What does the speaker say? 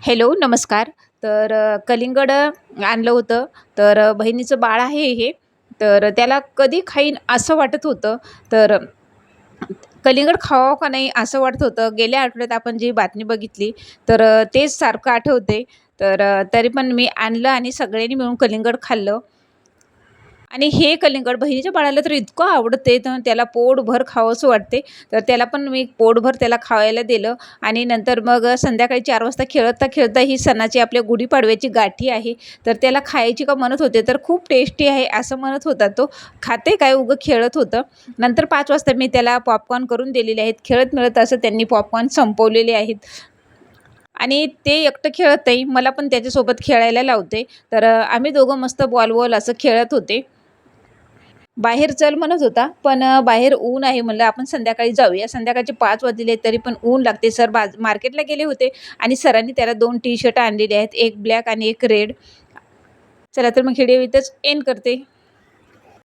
Hello, नमस्कार. कलिंगड आणलं होतं. बहिणीचं बाळ आहे हे. त्याला कधी खाईन असं वाटत होतं. तर अ, कलिंगड खावावं का नाही असं वाटत होतं. गेल्या आठवड्यात आपण जी बातमी बघितली, तेच सारखं आठवते. तरी पण मी आणलं आणि सगळ्यांनी मिळून कलिंगड खाल्लं. आणि हे कलिंगड बहिणीच्या बाळाला तर इतकं आवडते, तर त्याला पोटभर खावंसं वाटते. तर त्याला पण मी पोटभर त्याला खायला दिलं आणि नंतर मग संध्याकाळी 4 वाजता खेळता-खेळता ही सणाची आपल्या गुढीपाडव्याची गाठी आहे, तर त्याला खायची का म्हणत होते, तर खूप टेस्टी आहे असं म्हणत होता तो. खाते काय उगं खेळत होतं. नंतर 5 वाजता मी त्याला पॉपकॉर्न करून दिलेले आहेत. खेळत-मिळत असं त्यांनी पॉपकॉर्न संपवलेले आहेत. आणि ते एकटं खेळत नाही, मला पण त्याच्यासोबत खेळायला लावते. आम्ही दोघं मस्त बॉल-बॉल असं खेळत होते. बाहेर चल म्हणत होता, बाहेर ऊन आहे म्हणलं आपण संध्याकाळी जाऊया. संध्याकाळचे 5 वाजले तरी पण ऊन लागते. सर मार्केटला गेले होते आणि सरांनी त्याला 2 टी-शर्ट आणलेले आहेत. एक ब्लॅक आणि एक रेड. चला तर मग व्हिडिओ इथंच एंड करते.